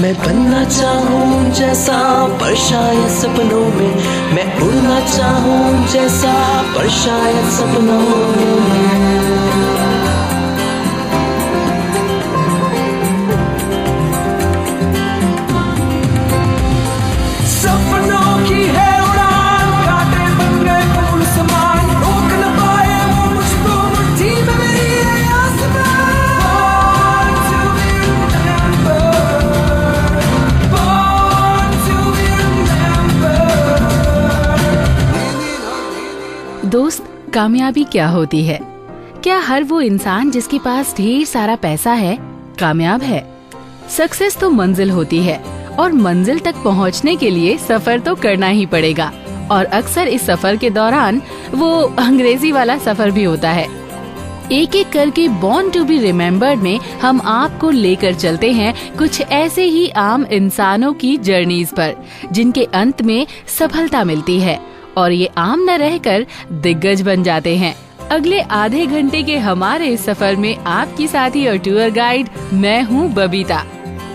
मैं बनना चाहूँ जैसा पर शायद सपनों में, मैं उड़ना चाहूँ जैसा पर शायद सपनों में। दोस्त, कामयाबी क्या होती है? क्या हर वो इंसान जिसके पास ढेर सारा पैसा है कामयाब है? सक्सेस तो मंजिल होती है और मंजिल तक पहुंचने के लिए सफर तो करना ही पड़ेगा। और अक्सर इस सफर के दौरान वो अंग्रेजी वाला सफर भी होता है। एक एक करके बॉर्न टू बी रिमेम्बर्ड में हम आपको लेकर चलते हैं कुछ ऐसे ही आम इंसानों की जर्नीज पर, जिनके अंत में सफलता मिलती है और ये आम न रहकर दिग्गज बन जाते हैं। अगले आधे घंटे के हमारे इस सफर में आपकी साथी और टूर गाइड मैं हूँ बबीता।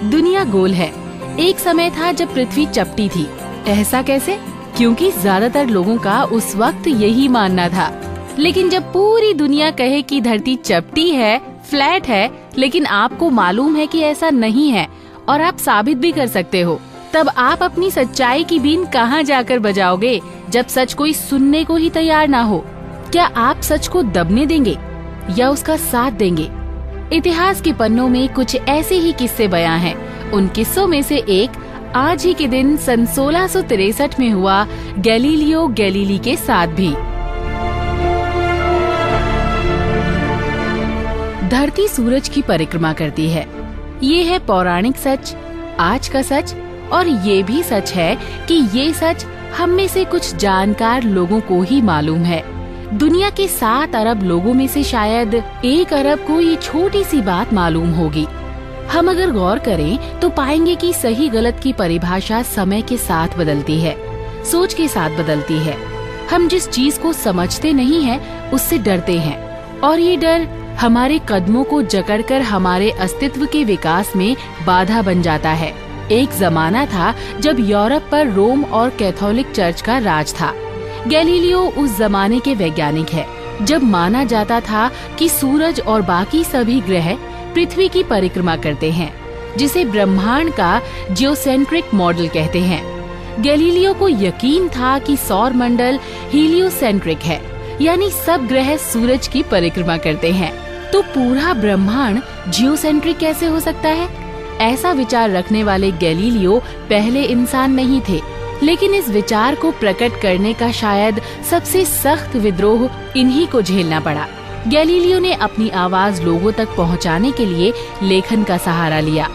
दुनिया गोल है। एक समय था जब पृथ्वी चपटी थी। ऐसा कैसे? क्योंकि ज्यादातर लोगों का उस वक्त यही मानना था। लेकिन जब पूरी दुनिया कहे कि धरती चपटी है, फ्लैट है, लेकिन आपको मालूम है कि ऐसा नहीं है और आप साबित भी कर सकते हो, तब आप अपनी सच्चाई की बीन कहाँ जाकर बजाओगे जब सच कोई सुनने को ही तैयार ना हो? क्या आप सच को दबने देंगे या उसका साथ देंगे? इतिहास के पन्नों में कुछ ऐसे ही किस्से बयां हैं। उन किस्सों में से एक आज ही के दिन सन 1663 में हुआ गैलीलियो गैलीली के साथ भी। धरती सूरज की परिक्रमा करती है। ये है पौराणिक सच, आज का सच। और ये भी सच है कि ये सच हम में से कुछ जानकार लोगों को ही मालूम है। दुनिया के 7 अरब लोगों में से शायद 1 अरब को ये छोटी सी बात मालूम होगी। हम अगर गौर करें तो पाएंगे कि सही गलत की परिभाषा समय के साथ बदलती है, सोच के साथ बदलती है। हम जिस चीज को समझते नहीं हैं, उससे डरते हैं और ये डर हमारे कदमों को जकड़कर हमारे अस्तित्व के विकास में बाधा बन जाता है। एक जमाना था जब यूरोप पर रोम और कैथोलिक चर्च का राज था। गैलीलियो उस जमाने के वैज्ञानिक है जब माना जाता था कि सूरज और बाकी सभी ग्रह पृथ्वी की परिक्रमा करते हैं, जिसे ब्रह्मांड का जियोसेंट्रिक मॉडल कहते हैं। गैलीलियो को यकीन था कि सौर मंडल हीलियोसेंट्रिक है, यानी सब ग्रह सूरज की परिक्रमा करते हैं। तो पूरा ब्रह्मांड जियोसेंट्रिक कैसे हो सकता है? ऐसा विचार रखने वाले गैलीलियो पहले इंसान नहीं थे, लेकिन इस विचार को प्रकट करने का शायद सबसे सख्त विद्रोह इन्हीं को झेलना पड़ा। गैलीलियो ने अपनी आवाज लोगों तक पहुंचाने के लिए लेखन का सहारा लिया,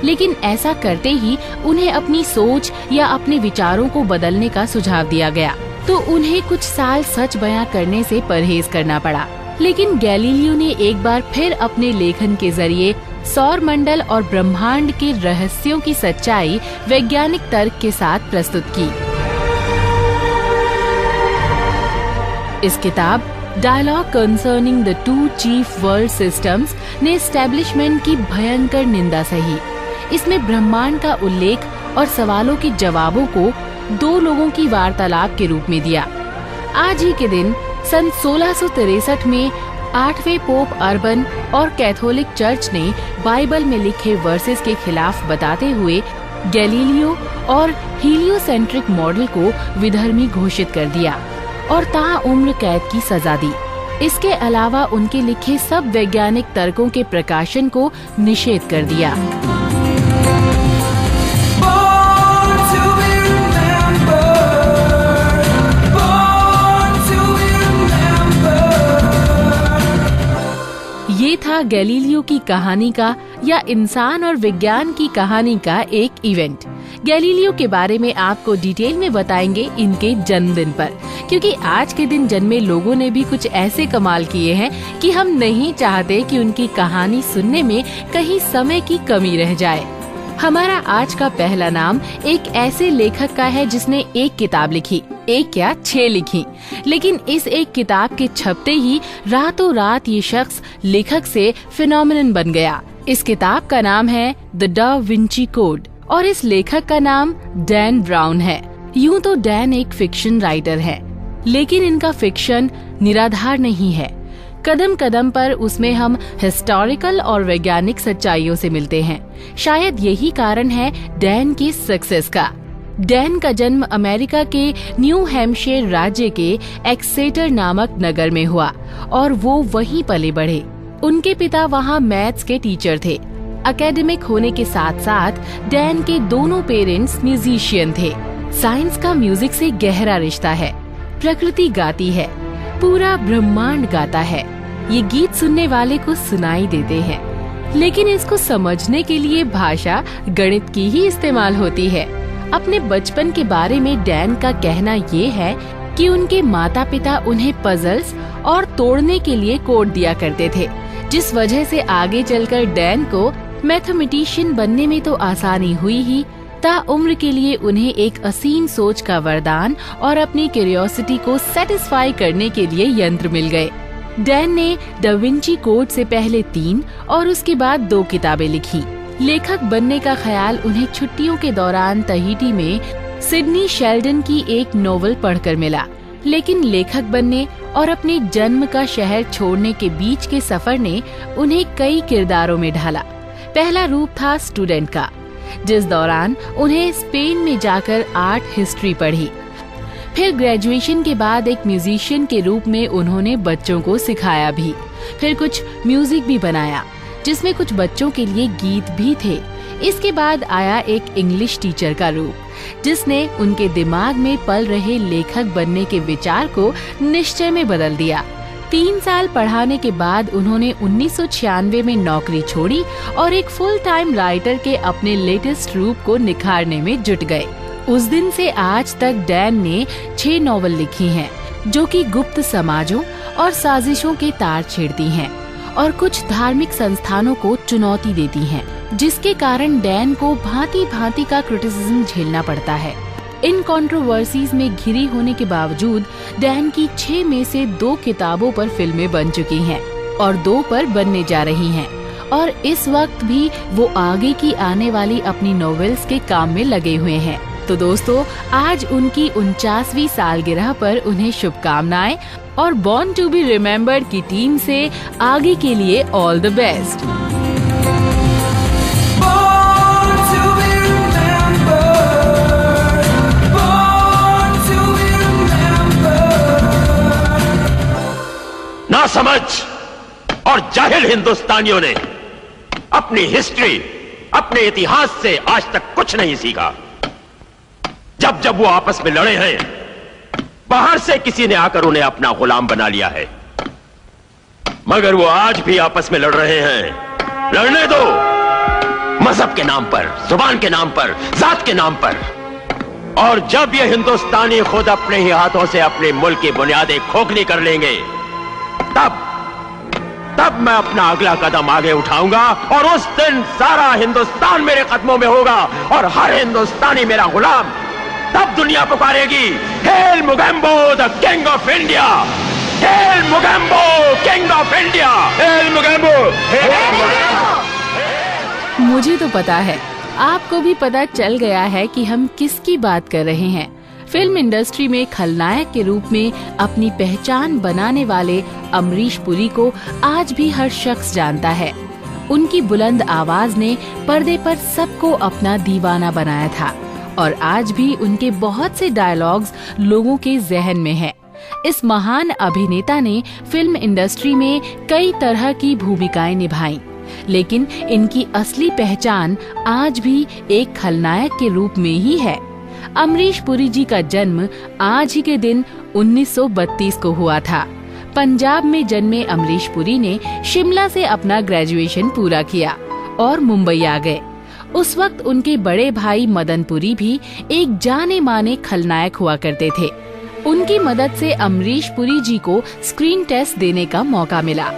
लेकिन ऐसा करते ही उन्हें अपनी सोच या अपने विचारों को बदलने का सुझाव दिया गया, तो उन्हें कुछ साल सच बयां करने से परहेज करना पड़ा। लेकिन गैलीलियो ने एक बार फिर अपने लेखन के जरिए सौर मंडल और ब्रह्मांड के रहस्यों की सच्चाई वैज्ञानिक तर्क के साथ प्रस्तुत की। इस किताब dialogue concerning the 2 chief world systems ने एस्टेब्लिशमेंट की भयंकर निंदा सही। इसमें ब्रह्मांड का उल्लेख और सवालों के जवाबों को 2 लोगों की वार्तालाप के रूप में दिया। आज ही के दिन सन 1663 में 8वें पोप अर्बन और कैथोलिक चर्च ने बाइबल में लिखे वर्सेस के खिलाफ बताते हुए गैलीलियो और हीलियोसेंट्रिक मॉडल को विधर्मी घोषित कर दिया और ताउम्र कैद की सजा दी। इसके अलावा उनके लिखे सब वैज्ञानिक तर्कों के प्रकाशन को निषेध कर दिया। ये था गैलीलियो की कहानी का या इंसान और विज्ञान की कहानी का एक इवेंट। गैलीलियो के बारे में आपको डिटेल में बताएंगे इनके जन्मदिन पर, क्योंकि आज के दिन जन्मे लोगों ने भी कुछ ऐसे कमाल किए हैं कि हम नहीं चाहते कि उनकी कहानी सुनने में कहीं समय की कमी रह जाए। हमारा आज का पहला नाम एक ऐसे लेखक का है जिसने एक किताब लिखी, एक क्या 6 लिखी, लेकिन इस एक किताब के छपते ही रातों रात ये शख्स लेखक से फिनोमिनन बन गया। इस किताब का नाम है द डा विंची कोड और इस लेखक का नाम डैन ब्राउन है। यूं तो डैन एक फिक्शन राइटर है, लेकिन इनका फिक्शन निराधार नहीं है। कदम कदम पर उसमें हम हिस्टोरिकल और वैज्ञानिक सच्चाइयों से मिलते हैं। शायद यही कारण है डैन की सक्सेस का। डैन का जन्म अमेरिका के न्यू हैम्पशायर राज्य के एक्सेटर नामक नगर में हुआ और वो वहीं पले बढ़े। उनके पिता वहाँ मैथ्स के टीचर थे। एकेडमिक होने के साथ साथ डैन के दोनों पेरेंट्स म्यूजिशियन थे। साइंस का म्यूजिक से गहरा रिश्ता है। प्रकृति गाती है, पूरा ब्रह्मांड गाता है। ये गीत सुनने वाले को सुनाई देते हैं, लेकिन इसको समझने के लिए भाषा गणित की ही इस्तेमाल होती है। अपने बचपन के बारे में डैन का कहना ये है कि उनके माता पिता उन्हें पजल्स और तोड़ने के लिए कोड दिया करते थे, जिस वजह से आगे चलकर डैन को मैथमेटिशियन बनने में तो आसानी हुई ही, ताउम्र के लिए उन्हें एक असीम सोच का वरदान और अपनी क्यूरियोसिटी को सेटिस्फाई करने के लिए यंत्र मिल गए। डैन ने दा विंची कोड से पहले 3 और उसके बाद 2 किताबें लिखी। लेखक बनने का ख्याल उन्हें छुट्टियों के दौरान तहीटी में सिडनी शेल्डन की एक नोवेल पढ़कर मिला, लेकिन लेखक बनने और अपने जन्म का शहर छोड़ने के बीच के सफर ने उन्हें कई किरदारों में ढाला। पहला रूप था स्टूडेंट का, जिस दौरान उन्हें स्पेन में जाकर आर्ट हिस्ट्री पढ़ी। फिर ग्रेजुएशन के बाद एक म्यूजिशियन के रूप में उन्होंने बच्चों को सिखाया भी। फिर कुछ म्यूजिक भी बनाया, जिसमें कुछ बच्चों के लिए गीत भी थे। इसके बाद आया एक इंग्लिश टीचर का रूप, जिसने उनके दिमाग में पल रहे लेखक बनने के विचार को निश्चय में बदल दिया। 3 साल पढ़ाने के बाद उन्होंने 1996 में नौकरी छोड़ी और एक फुल टाइम राइटर के अपने लेटेस्ट रूप को निखारने में जुट गए। उस दिन से आज तक डैन ने 6 नॉवल लिखी हैं, जो कि गुप्त समाजों और साजिशों के तार छेड़ती हैं और कुछ धार्मिक संस्थानों को चुनौती देती हैं, जिसके कारण डैन को भांति भांति का क्रिटिसिज्म झेलना पड़ता है। इन कंट्रोवर्सीज में घिरी होने के बावजूद डैन की 6 में से 2 किताबों पर फिल्में बन चुकी हैं और 2 पर बनने जा रही हैं, और इस वक्त भी वो आगे की आने वाली अपनी नॉवेल्स के काम में लगे हुए हैं। तो दोस्तों, आज उनकी 49वीं सालगिरह पर उन्हें शुभकामनाएं और बॉर्न टू बी रिमेम्बर्ड की टीम से आगे के लिए ऑल द बेस्ट। ना समझ और जाहिल हिंदुस्तानियों ने अपनी हिस्ट्री, अपने इतिहास से आज तक कुछ नहीं सीखा। जब जब वो आपस में लड़े हैं, बाहर से किसी ने आकर उन्हें अपना गुलाम बना लिया है, मगर वो आज भी आपस में लड़ रहे हैं। लड़ने दो, मजहब के नाम पर, जुबान के नाम पर, जात के नाम पर। और जब ये हिंदुस्तानी खुद अपने ही हाथों से अपने मुल्क की बुनियादें खोखली कर लेंगे, तब मैं अपना अगला कदम आगे उठाऊंगा और उस दिन सारा हिंदुस्तान मेरे कदमों में होगा और हर हिंदुस्तानी मेरा गुलाम। तब दुनिया पुकारेगी, hail Mogambo the king of India, hail Mogambo king of India, hail Mogambo, hail Mogambo. मुझे तो पता है, आपको भी पता चल गया है कि हम किसकी बात कर रहे हैं। फिल्म इंडस्ट्री में खलनायक के रूप में अपनी पहचान बनाने वाले अमरीश पुरी को आज भी हर शख्स जानता है। उनकी बुलंद आवाज ने पर्दे पर सबको अपना दीवाना बनाया था और आज भी उनके बहुत से डायलॉग्स लोगों के जहन में हैं। इस महान अभिनेता ने फिल्म इंडस्ट्री में कई तरह की भूमिकाएं निभाई, लेकिन इनकी असली पहचान आज भी एक खलनायक के रूप में ही है। अमरीश पुरी जी का जन्म आज ही के दिन 1932 को हुआ था। पंजाब में जन्मे अमरीश पुरी ने शिमला से अपना ग्रेजुएशन पूरा किया और मुंबई आ गए। उस वक्त उनके बड़े भाई मदन पुरी भी एक जाने माने खलनायक हुआ करते थे। उनकी मदद से अमरीश पुरी जी को स्क्रीन टेस्ट देने का मौका मिला,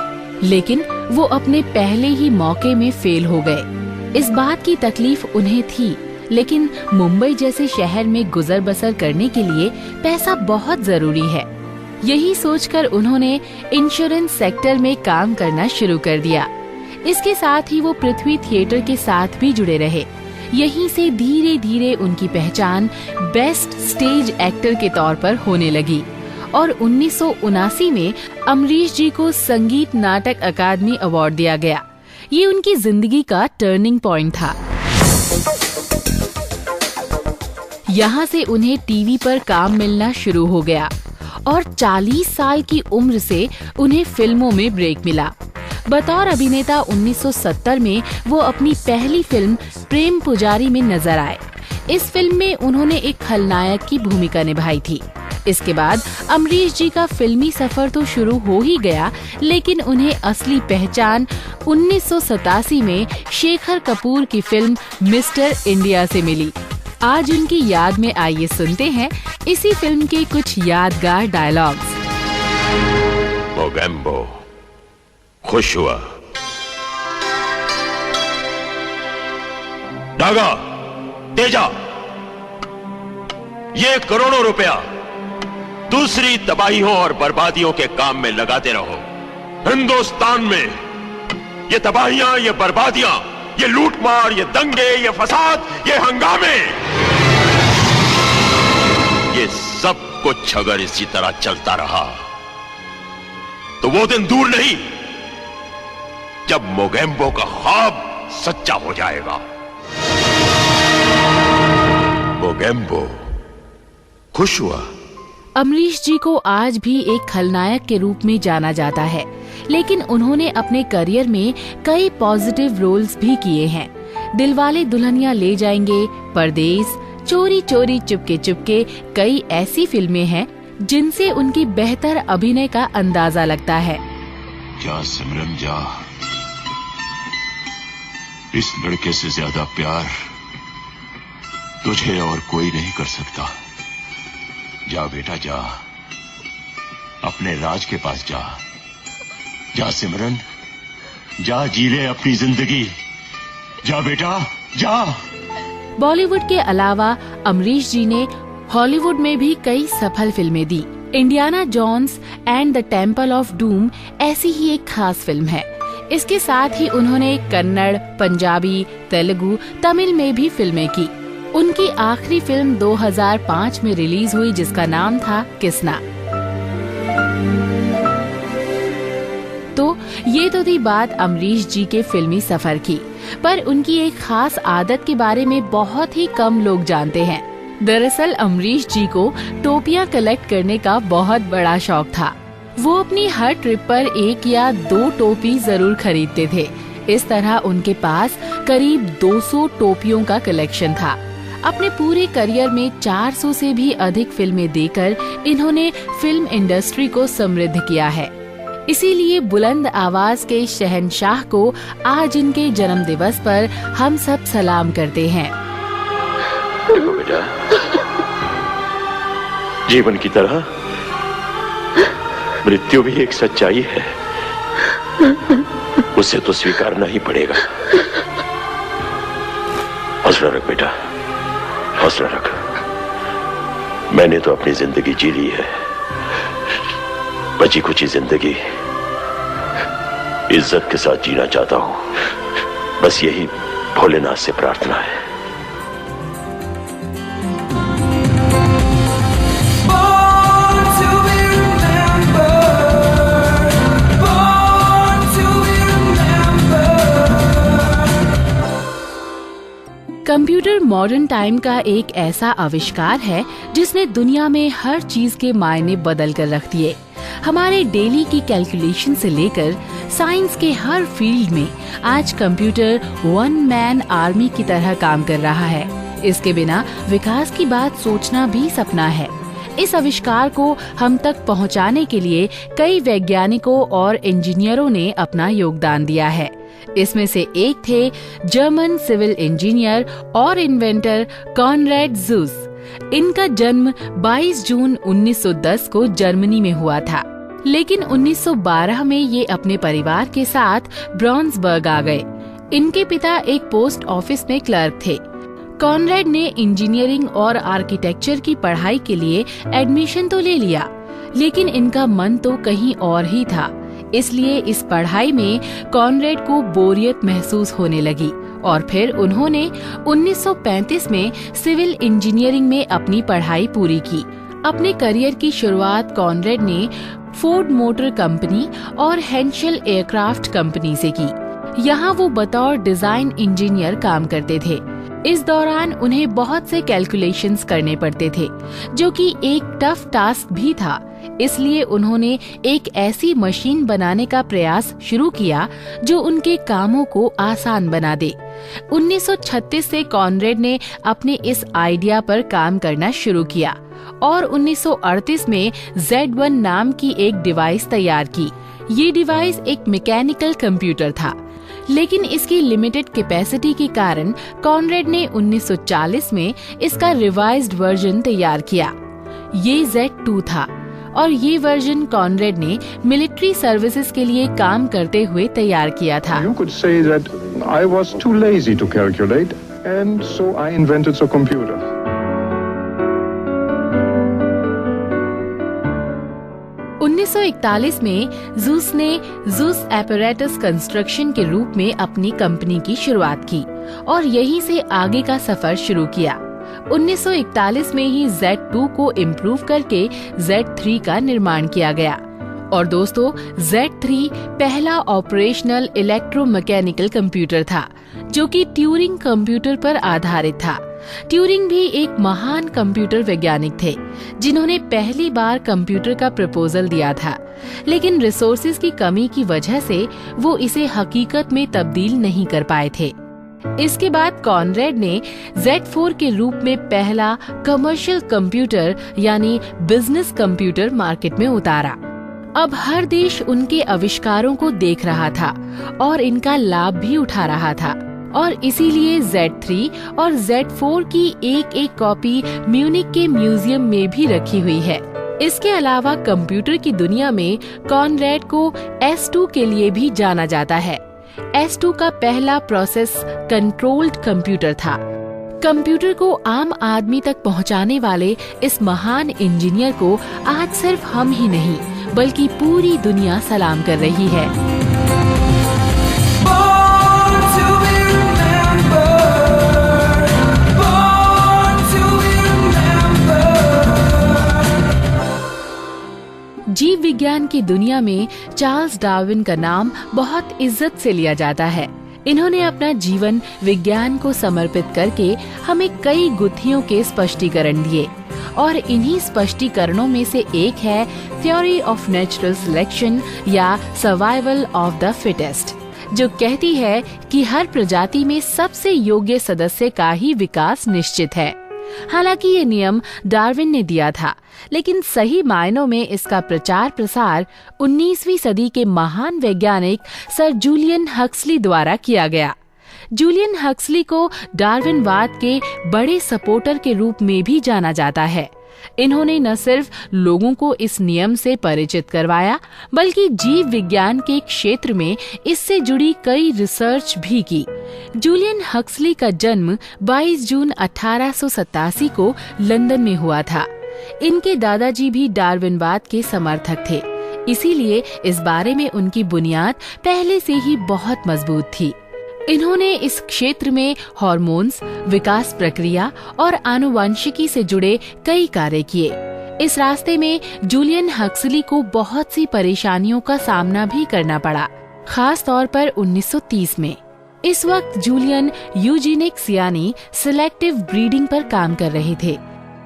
लेकिन वो अपने पहले ही मौके में फेल हो गए। इस बात की तकलीफ उन्हें थी, लेकिन मुंबई जैसे शहर में गुजर बसर करने के लिए पैसा बहुत जरूरी है। यही सोचकर उन्होंने इंश्योरेंस सेक्टर में काम करना शुरू कर दिया। इसके साथ ही वो पृथ्वी थिएटर के साथ भी जुड़े रहे। यहीं से धीरे धीरे उनकी पहचान बेस्ट स्टेज एक्टर के तौर पर होने लगी और 1979 में अमरीश जी को संगीत नाटक अकादमी अवार्ड दिया गया। ये उनकी जिंदगी का टर्निंग पॉइंट था। यहाँ से उन्हें टीवी पर काम मिलना शुरू हो गया और 40 साल की उम्र से उन्हें फिल्मों में ब्रेक मिला। बतौर अभिनेता 1970 में वो अपनी पहली फिल्म प्रेम पुजारी में नजर आए। इस फिल्म में उन्होंने एक खलनायक की भूमिका निभाई थी। इसके बाद अमरीश जी का फिल्मी सफर तो शुरू हो ही गया, लेकिन उन्हें असली पहचान 1987 में शेखर कपूर की फिल्म मिस्टर इंडिया से मिली। आज उनकी याद में आइए सुनते हैं इसी फिल्म के कुछ यादगार डायलॉग्स। मोगेम्बो खुश हुआ। डागा, तेजा, ये करोड़ों रुपया दूसरी तबाहियों और बर्बादियों के काम में लगाते रहो। हिंदुस्तान में ये तबाहियां, ये बर्बादियां, ये लूटमार, ये दंगे, ये फसाद, ये हंगामे, ये सब कुछ अगर इसी तरह चलता रहा तो वो दिन दूर नहीं जब मोगेम्बो का ख्वाब सच्चा हो जाएगा। मोगेम्बो खुश हुआ। अमरीश जी को आज भी एक खलनायक के रूप में जाना जाता है, लेकिन उन्होंने अपने करियर में कई पॉजिटिव रोल्स भी किए हैं। दिलवाले दुल्हनिया ले जाएंगे, परदेस, चोरी चोरी चुपके चुपके, कई ऐसी फिल्में हैं जिनसे उनकी बेहतर अभिनय का अंदाजा लगता है। जा सिमरन जा, इस लड़के से ज्यादा प्यार तुझे और कोई नहीं कर सकता। जा बेटा जा, अपने राज के पास जा। जा सिमरन जा, जी ले अपनी जिंदगी। जा बेटा जा। बॉलीवुड के अलावा अमरीश जी ने हॉलीवुड में भी कई सफल फिल्में दी। Indiana Jones and the Temple of Doom ऐसी ही एक खास फिल्म है। इसके साथ ही उन्होंने कन्नड़, पंजाबी, तेलुगु, तमिल में भी फिल्में की। उनकी आखिरी फिल्म 2005 में रिलीज हुई जिसका नाम था किसना। तो ये तो थी बात अमरीश जी के फिल्मी सफर की, पर उनकी एक खास आदत के बारे में बहुत ही कम लोग जानते हैं। दरअसल अमरीश जी को टोपियां कलेक्ट करने का बहुत बड़ा शौक था। वो अपनी हर ट्रिप पर 1 या 2 टोपी जरूर खरीदते थे। इस तरह उनके पास करीब 200 टोपियों का कलेक्शन था। अपने पूरे करियर में 400 से भी अधिक फिल्में देकर इन्होंने फिल्म इंडस्ट्री को समृद्ध किया है। इसीलिए बुलंद आवाज के शहंशाह को आज इनके जन्म दिवस पर हम सब सलाम करते हैं। देखो बेटा, जीवन की तरह मृत्यु भी एक सच्चाई है, उसे तो स्वीकारना ही पड़ेगा। हौसला रख बेटा, हौसला रख। मैंने तो अपनी जिंदगी जी ली है, बची कुची जिंदगी इज्जत के साथ जीना चाहता हूं। बस यही भोलेनाथ से प्रार्थना है। कंप्यूटर मॉडर्न टाइम का एक ऐसा आविष्कार है जिसने दुनिया में हर चीज के मायने बदल कर रख दिए। हमारे डेली की कैलकुलेशन से लेकर साइंस के हर फील्ड में आज कंप्यूटर 1 मैन आर्मी की तरह काम कर रहा है। इसके बिना विकास की बात सोचना भी सपना है। इस आविष्कार को हम तक पहुंचाने के लिए कई वैज्ञानिकों और इंजीनियरों ने अपना योगदान दिया है। इसमें से एक थे जर्मन सिविल इंजीनियर और इन्वेंटर कॉनरैड ज़ूस। इनका जन्म 22 जून 1910 को जर्मनी में हुआ था, लेकिन 1912 में ये अपने परिवार के साथ ब्राउन्सबर्ग आ गए। इनके पिता एक पोस्ट ऑफिस में क्लर्क थे। कॉनरैड ने इंजीनियरिंग और आर्किटेक्चर की पढ़ाई के लिए एडमिशन तो ले लिया, लेकिन इनका मन तो कहीं और ही था। इसलिए इस पढ़ाई में कॉनरैड को बोरियत महसूस होने लगी और फिर उन्होंने 1935 में सिविल इंजीनियरिंग में अपनी पढ़ाई पूरी की। अपने करियर की शुरुआत कॉनरेड ने फोर्ड मोटर कंपनी और हेंशल एयरक्राफ्ट कंपनी से की। यहाँ वो बतौर डिजाइन इंजीनियर काम करते थे। इस दौरान उन्हें बहुत से कैलकुलेशंस करने पड़ते थे, जो कि एक टफ टास्क भी था। इसलिए उन्होंने एक ऐसी मशीन बनाने का प्रयास शुरू किया जो उनके कामों को आसान बना दे। 1936 से कॉनरेड ने अपने इस आइडिया पर काम करना शुरू किया और 1938 में Z1 नाम की एक डिवाइस तैयार की। ये डिवाइस एक मैकेनिकल कंप्यूटर था, लेकिन इसकी लिमिटेड कैपेसिटी के कारण कॉनरेड ने 1940 में इसका रिवाइज्ड वर्जन तैयार किया। ये Z2 था और ये वर्जन कॉनरेड ने मिलिट्री सर्विसेज के लिए काम करते हुए तैयार किया था। You could say that I was too lazy to calculate, and so I invented the computer. उन्नीस 1941 में जूस ने जूस एपरेटस कंस्ट्रक्शन के रूप में अपनी कंपनी की शुरुआत की और यहीं से आगे का सफर शुरू किया। 1941 में ही Z2 को इम्प्रूव करके Z3 का निर्माण किया गया। और दोस्तों, Z3 पहला ऑपरेशनल इलेक्ट्रोमैकेनिकल कंप्यूटर था जो कि ट्यूरिंग कंप्यूटर पर आधारित था। ट्यूरिंग भी एक महान कंप्यूटर वैज्ञानिक थे जिन्होंने पहली बार कंप्यूटर का प्रपोजल दिया था, लेकिन रिसोर्सेज की कमी की वजह से वो इसे हकीकत में तब्दील नहीं कर पाए थे। इसके बाद कॉनरेड ने Z4 के रूप में पहला कमर्शियल कंप्यूटर यानी बिजनेस कंप्यूटर मार्केट में उतारा। अब हर देश उनके आविष्कारों को देख रहा था और इनका लाभ भी उठा रहा था, और इसीलिए Z3 और Z4 की एक कॉपी म्यूनिक के म्यूजियम में भी रखी हुई है। इसके अलावा कंप्यूटर की दुनिया में कॉनरेड को S2 के लिए भी जाना जाता है। S2 का पहला प्रोसेस कंट्रोल्ड कंप्यूटर था। कंप्यूटर को आम आदमी तक पहुंचाने वाले इस महान इंजीनियर को आज सिर्फ हम ही नहीं बल्कि पूरी दुनिया सलाम कर रही है। जीव विज्ञान की दुनिया में चार्ल्स डार्विन का नाम बहुत इज्जत से लिया जाता है। इन्होंने अपना जीवन विज्ञान को समर्पित करके हमें कई गुत्थियों के स्पष्टीकरण दिए, और इन्हीं स्पष्टीकरणों में से एक है थ्योरी ऑफ नेचुरल सिलेक्शन या सर्वाइवल ऑफ द फिटेस्ट, जो कहती है कि हर प्रजाति में सबसे योग्य सदस्य का ही विकास निश्चित है। हालांकि ये नियम डार्विन ने दिया था, लेकिन सही मायनों में इसका प्रचार प्रसार 19वीं सदी के महान वैज्ञानिक सर जूलियन हक्सली द्वारा किया गया। जूलियन हक्सली को डार्विनवाद के बड़े सपोर्टर के रूप में भी जाना जाता है। इन्होंने न सिर्फ लोगों को इस नियम से परिचित करवाया, बल्कि जीव विज्ञान के क्षेत्र में इससे जुड़ी कई रिसर्च भी की। जूलियन हक्सली का जन्म 22 जून 1887 को लंदन में हुआ था। इनके दादाजी भी डार्विनवाद के समर्थक थे, इसीलिए इस बारे में उनकी बुनियाद पहले से ही बहुत मजबूत थी। इन्होंने इस क्षेत्र में हार्मोन्स, विकास प्रक्रिया और आनुवंशिकी से जुड़े कई कार्य किए। इस रास्ते में जूलियन हक्सली को बहुत सी परेशानियों का सामना भी करना पड़ा, खास तौर पर 1930 में। इस वक्त जूलियन यूजेनिक्स यानी सिलेक्टिव ब्रीडिंग पर काम कर रहे थे।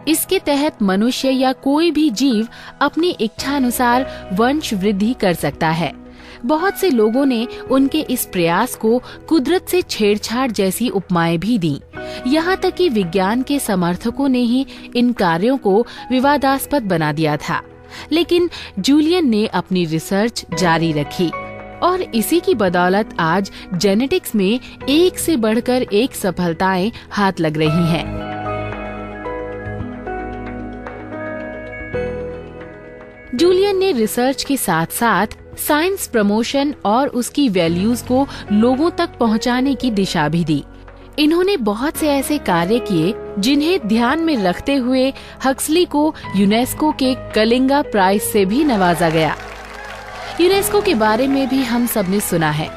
इसके तहत मनुष्य या कोई भी जीव अपनी इच्छानुसार वंश वृद्धि कर सकता है। बहुत से लोगों ने उनके इस प्रयास को कुदरत से छेड़छाड़ जैसी उपमाएं भी दी। यहाँ तक कि विज्ञान के समर्थकों ने ही इन कार्यों को विवादास्पद बना दिया था, लेकिन जूलियन ने अपनी रिसर्च जारी रखी और इसी की बदौलत आज जेनेटिक्स में एक से बढ़कर एक सफलताएं हाथ लग रही हैं। जूलियन ने रिसर्च के साथ साथ साइंस प्रमोशन और उसकी वैल्यूज को लोगों तक पहुंचाने की दिशा भी दी। इन्होंने बहुत से ऐसे कार्य किए जिन्हें ध्यान में रखते हुए हक्सली को यूनेस्को के कलिंगा प्राइज से भी नवाजा गया। यूनेस्को के बारे में भी हम सबने सुना है,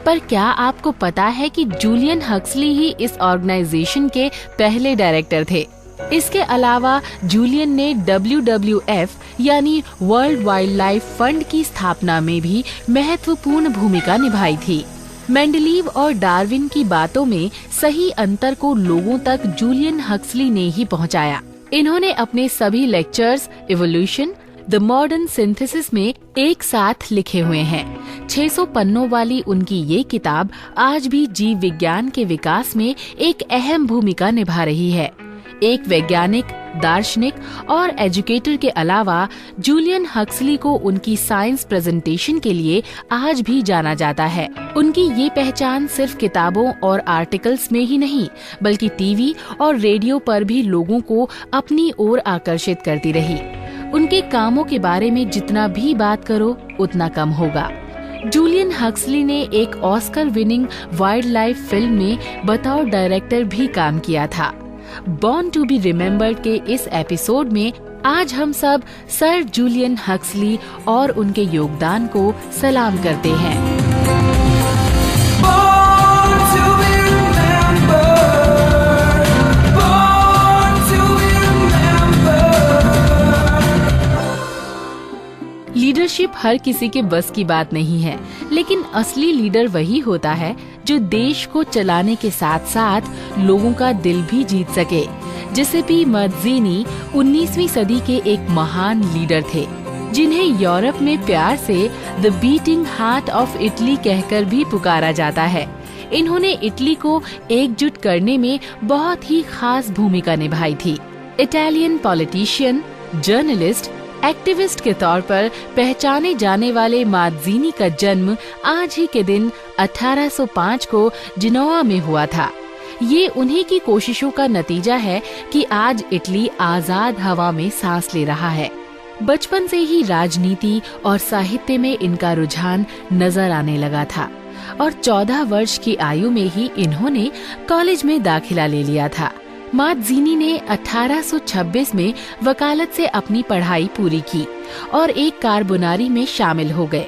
पर क्या आपको पता है कि जूलियन हक्सली ही इस ऑर्गेनाइजेशन के पहले डायरेक्टर थे। इसके अलावा जूलियन ने WWF यानी वर्ल्ड वाइल्ड लाइफ फंड की स्थापना में भी महत्वपूर्ण भूमिका निभाई थी। मेंडलीव और डार्विन की बातों में सही अंतर को लोगों तक जूलियन हक्सली ने ही पहुंचाया। इन्होंने अपने सभी lectures evolution, the modern synthesis में एक साथ लिखे हुए हैं। 600 पन्नों वाली उनकी ये किताब आज भी जीव विज्ञान के विकास में एक अहम भूमिका निभा रही है। एक वैज्ञानिक, दार्शनिक और एजुकेटर के अलावा जूलियन हक्सली को उनकी साइंस प्रेजेंटेशन के लिए आज भी जाना जाता है। उनकी ये पहचान सिर्फ किताबों और आर्टिकल्स में ही नहीं, बल्कि टीवी और रेडियो पर भी लोगों को अपनी ओर आकर्षित करती रही। उनके कामों के बारे में जितना भी बात करो उतना कम होगा। जूलियन हक्सली ने एक Oscar winning wild life film में बतौर डायरेक्टर भी काम किया था। बॉर्न टू बी रिमेम्बर्ड के इस एपिसोड में आज हम सब सर जूलियन हक्सली और उनके योगदान को सलाम करते हैं। लीडरशिप हर किसी के बस की बात नहीं है, लेकिन असली लीडर वही होता है जो देश को चलाने के साथ साथ लोगों का दिल भी जीत सके। जिसेपी मज़्ज़ीनी 19वीं सदी के एक महान लीडर थे, जिन्हें यूरोप में प्यार से the beating heart of Italy कहकर भी पुकारा जाता है। इन्होंने इटली को एकजुट करने में बहुत ही खास भूमिका निभाई थी। इटालियन पॉलिटिशियन, जर्नलिस्ट, एक्टिविस्ट के तौर पर पहचाने जाने वाले मज़्ज़ीनी का जन्म आज ही के दिन 1805 को जिनोवा में हुआ था। ये उन्हीं की कोशिशों का नतीजा है कि आज इटली आजाद हवा में सांस ले रहा है। बचपन से ही राजनीति और साहित्य में इनका रुझान नजर आने लगा था और 14 वर्ष की आयु में ही इन्होंने कॉलेज में दाखिला ले लिया था। मज़्ज़ीनी ने 1826 में वकालत से अपनी पढ़ाई पूरी की और एक कार्बोनारी में शामिल हो गए।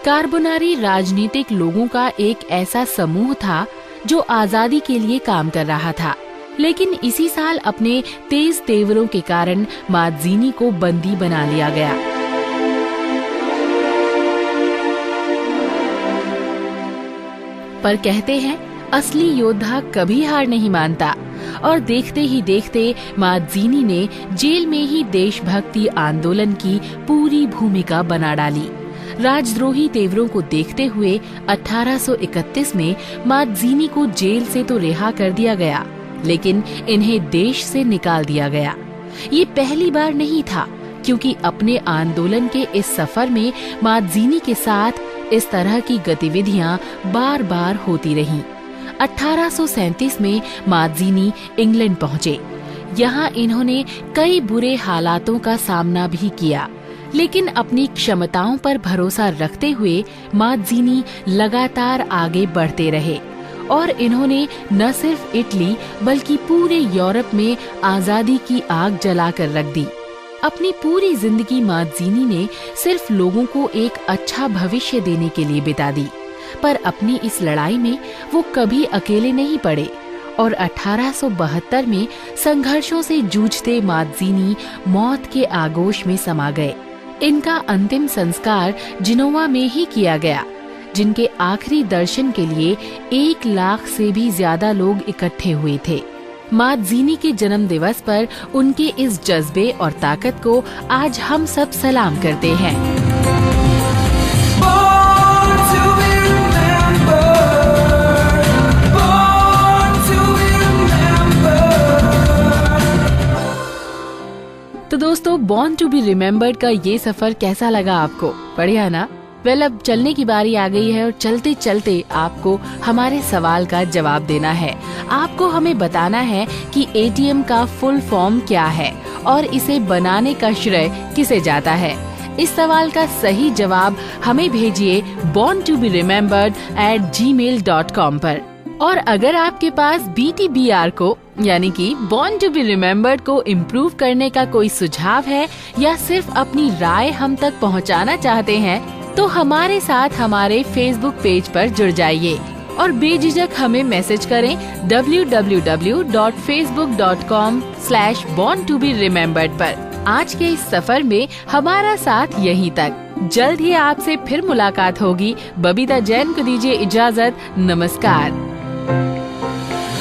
कार्बोनारी राजनीतिक लोगों का एक ऐसा समूह था जो आजादी के लिए काम कर रहा था, लेकिन इसी साल अपने तेज तेवरों के कारण मज़्ज़ीनी को बंदी बना लिया गया। पर कहते हैं असली योद्धा कभी हार नहीं मानता और देखते ही देखते मज़्ज़ीनी ने जेल में ही देशभक्ति आंदोलन की पूरी भूमिका बना डाली। राजद्रोही तेवरों को देखते हुए 1831 में मज़्ज़ीनी को जेल से तो रिहा कर दिया गया, लेकिन इन्हें देश से निकाल दिया गया। ये पहली बार नहीं था, क्योंकि अपने आंदोलन के इस सफर में मज़्ज़ीनी के साथ इस तरह की गतिविधियां बार बार होती रहीं। 1837 में मज़्ज़ीनी इंग्लैंड पहुँचे। यहाँ इन्होंने कई बुरे हालातों का सामना भी किया, लेकिन अपनी क्षमताओं पर भरोसा रखते हुए मज़्ज़ीनी लगातार आगे बढ़ते रहे और इन्होंने न सिर्फ इटली बल्कि पूरे यूरोप में आजादी की आग जलाकर रख दी। अपनी पूरी जिंदगी मज़्ज़ीनी ने सिर्फ लोगों को एक अच्छा भविष्य देने के लिए बिता दी, पर अपनी इस लड़ाई में वो कभी अकेले नहीं पड़े और 1872 में संघर्षों से जूझते मज़्ज़ीनी मौत के आगोश में समा गए। इनका अंतिम संस्कार जिनोवा में ही किया गया, जिनके आखिरी दर्शन के लिए 1 लाख से भी ज्यादा लोग इकट्ठे हुए थे। मज़्ज़ीनी के जन्म दिवस पर उनके इस जज्बे और ताकत को आज हम सब सलाम करते हैं। तो दोस्तों, बॉर्न टू बी रिमेम्बर्ड का ये सफर कैसा लगा आपको? बढ़िया ना? वेल, अब चलने की बारी आ गई है और चलते चलते आपको हमारे सवाल का जवाब देना है। आपको हमें बताना है कि ATM का फुल फॉर्म क्या है और इसे बनाने का श्रेय किसे जाता है। इस सवाल का सही जवाब हमें भेजिए borntoberemembered@gmail.com पर। और अगर आपके पास BTBR को यानी कि बॉर्न टू बी रिमेम्बर्ड को इम्प्रूव करने का कोई सुझाव है या सिर्फ अपनी राय हम तक पहुंचाना चाहते हैं, तो हमारे साथ हमारे फेसबुक पेज पर जुड़ जाइए और बेझिझक हमें मैसेज करें www.facebook.com/born-to-be-remembered पर। आज के इस सफर में हमारा साथ यहीं तक। जल्द ही आपसे फिर मुलाकात होगी। बबीता जैन को दीजिए इजाजत। नमस्कार।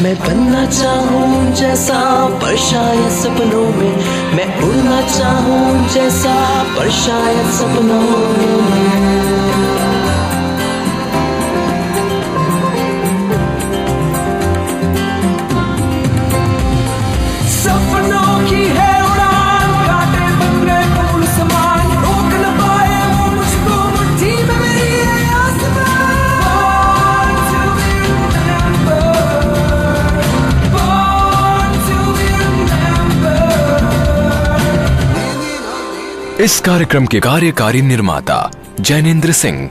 मैं बनना चाहूँ जैसा पर शायद सपनों में, मैं उड़ना चाहूँ जैसा पर शायद सपनों में। सपनों की है उड़ान, कांटे बन गए फूल समान, रोक न पाए वो मुझको मुट्ठी में मेरी है आसमान। इस कार्यक्रम के कार्यकारी निर्माता जैनेंद्र सिंह।